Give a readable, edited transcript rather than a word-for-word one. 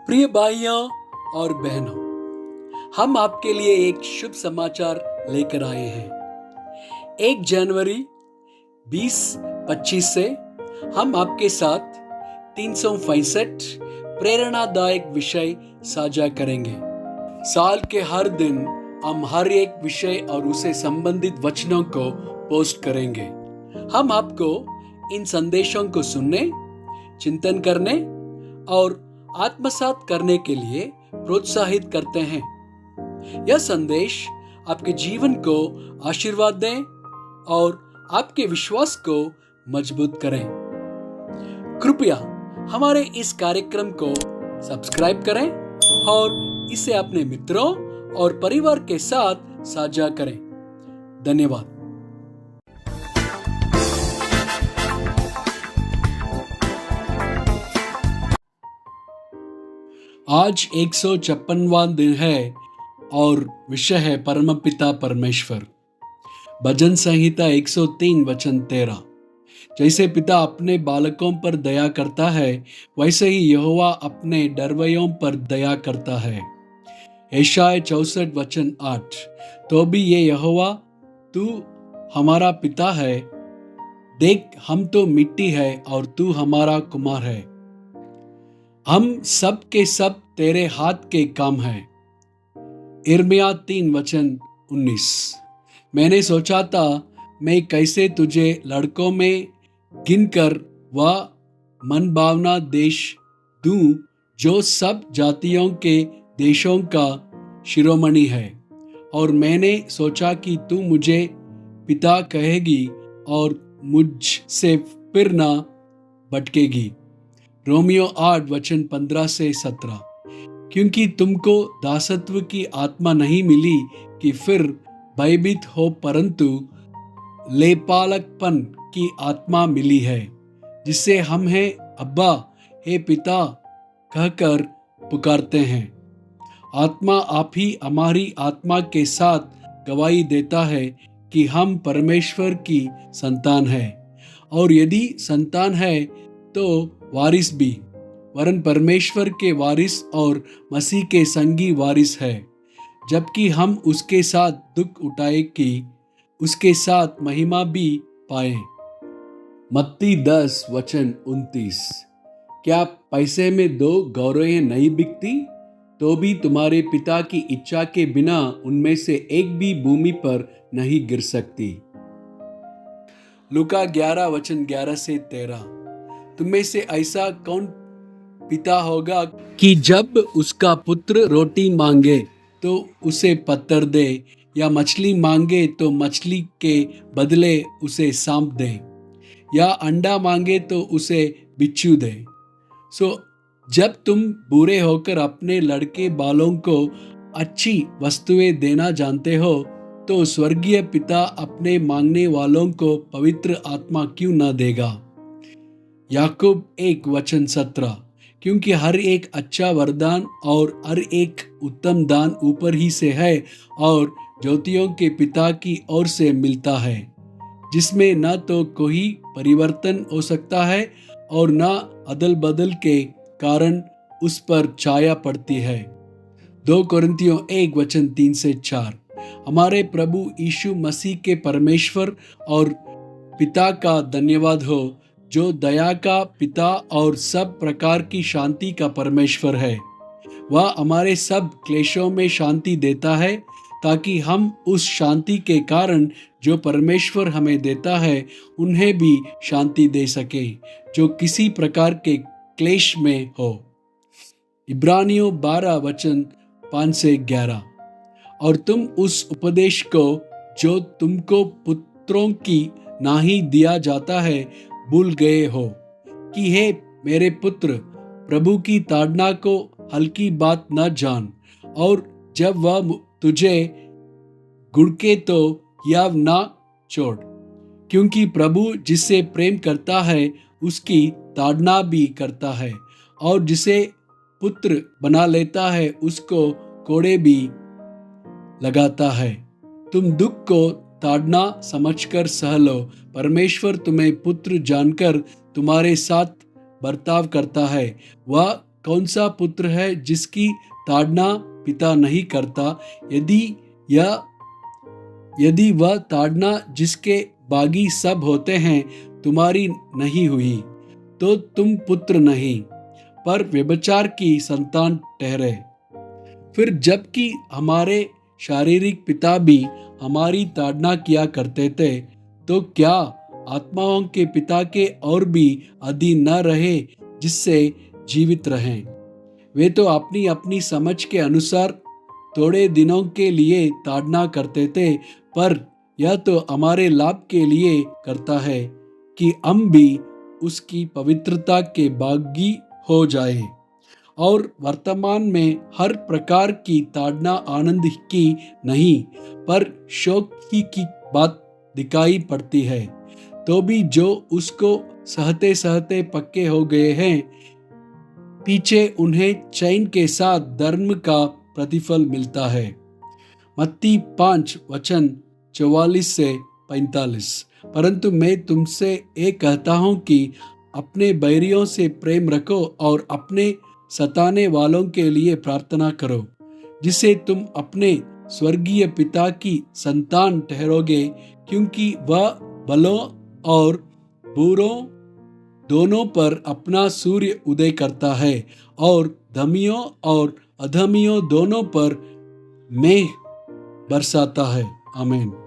प्रिय भाइयों और बहनों, हम आपके लिए एक शुभ समाचार लेकर आए हैं। 1 जनवरी 2025 से हम आपके साथ 365 प्रेरणादायक विषय साझा करेंगे। साल के हर दिन हम हर एक विषय और उसे संबंधित वचनों को पोस्ट करेंगे। हम आपको इन संदेशों को सुनने, चिंतन करने और आत्मसात करने के लिए प्रोत्साहित करते हैं। यह संदेश आपके जीवन को आशीर्वाद दें और आपके विश्वास को मजबूत करें। कृपया हमारे इस कार्यक्रम को सब्सक्राइब करें और इसे अपने मित्रों और परिवार के साथ साझा करें। धन्यवाद। आज 156वां दिन है और विषय है परमपिता परमेश्वर। भजन संहिता 103 वचन 13। जैसे पिता अपने बालकों पर दया करता है, वैसे ही यहोवा अपने डरवैयों पर दया करता है। यशायाह 64 वचन 8। तो भी ये यहोवा, तू हमारा पिता है, देख हम तो मिट्टी है और तू हमारा कुमार है। हम सब के सब तेरे हाथ के काम हैं। यिर्मयाह 3 वचन 19। मैंने सोचा था मैं कैसे तुझे लड़कों में गिनकर वह मनभावना देश दूं जो सब जातियों के देशों का शिरोमणि है, और मैंने सोचा कि तू मुझे पिता कहेगी और मुझसे फिर ना भटकेगी। रोमियो 8 वचन 15 से 17। क्योंकि तुमको दासत्व की आत्मा नहीं मिली कि फिर भयभीत हो, परंतु लेपालकपन की आत्मा मिली है, जिससे हम हैं अब्बा, हे पिता कहकर पुकारते हैं। आत्मा आप ही हमारी आत्मा के साथ गवाही देता है कि हम परमेश्वर की संतान है, और यदि संतान है तो वारिस भी, वरन परमेश्वर के वारिस और मसीह के संगी वारिस है, जबकि हम उसके साथ दुख उठाए कि उसके साथ महिमा भी पाए। मत्ती 10 वचन 29। क्या पैसे में 2 गौरवें नहीं बिकती? तो भी तुम्हारे पिता की इच्छा के बिना उनमें से एक भी भूमि पर नहीं गिर सकती। लूका 11 वचन 11 से 13। तुम्हें से ऐसा कौन पिता होगा कि जब उसका पुत्र रोटी मांगे तो उसे पत्थर दे, या मछली मांगे तो मछली के बदले उसे सांप दे, या अंडा मांगे तो उसे बिच्छू दे। जब तुम बुरे होकर अपने लड़के बालों को अच्छी वस्तुएं देना जानते हो, तो स्वर्गीय पिता अपने मांगने वालों को पवित्र आत्मा क्यों न देगा। याकूब 1 वचन 17। क्योंकि हर एक अच्छा वरदान और हर एक उत्तम दान ऊपर ही से है और ज्योतियों के पिता की ओर से मिलता है, जिसमें न तो कोई परिवर्तन हो सकता है और न अदल बदल के कारण उस पर छाया पड़ती है। 2 कोरिन्थियों 1 वचन 3 से 4। हमारे प्रभु यीशु मसीह के परमेश्वर और पिता का धन्यवाद हो, जो दया का पिता और सब प्रकार की शांति का परमेश्वर है। वह हमारे सब क्लेशों में शांति देता है, ताकि हम उस शांति के कारण जो परमेश्वर हमें देता है उन्हें भी शांति दे सके जो किसी प्रकार के क्लेश में हो। इब्रानियों 12 वचन 5 से 11। और तुम उस उपदेश को जो तुमको पुत्रों की नाहीं दिया जाता है भूल गए हो, कि हे मेरे पुत्र, प्रभु की ताड़ना को हल्की बात न जान, और जब वह तुझे गुड़के तो याव ना छोड़, क्योंकि प्रभु जिससे प्रेम करता है उसकी ताड़ना भी करता है, और जिसे पुत्र बना लेता है उसको कोड़े भी लगाता है। तुम दुख को ताड़ना समझकर सह लो, परमेश्वर तुम्हें पुत्र जानकर तुम्हारे साथ बर्ताव करता है। वह कौन सा पुत्र है जिसकी ताड़ना पिता नहीं करता? यदि वह ताड़ना जिसके बागी सब होते हैं तुम्हारी नहीं हुई, तो तुम पुत्र नहीं, पर व्यभिचार की संतान ठहरे। फिर जबकि हमारे शारीरिक पिता भी हमारी ताड़ना किया करते थे, तो क्या आत्माओं के पिता के और भी अधीन न रहे जिससे जीवित रहें? वे तो अपनी अपनी समझ के अनुसार थोड़े दिनों के लिए ताड़ना करते थे, पर यह तो हमारे लाभ के लिए करता है कि हम भी उसकी पवित्रता के भागी हो जाएं। और वर्तमान में हर प्रकार की ताड़ना आनंद की नहीं, पर शोक की बात दिखाई पड़ती है। तो भी जो उसको सहते सहते पक्के हो गए हैं, पीछे उन्हें चैन के साथ धर्म का प्रतिफल मिलता है। मत्ती 5:44 से 45। परंतु मैं तुमसे एक कहता हूं कि अपने बैरियों से प्रेम रखो और अपने सताने वालों के लिए प्रार्थना करो, जिसे तुम अपने स्वर्गीय पिता की संतान ठहरोगे, क्योंकि वह भलों और बुरों दोनों पर अपना सूर्य उदय करता है और धर्मियों और अधर्मियों दोनों पर मेघ बरसाता है। आमीन।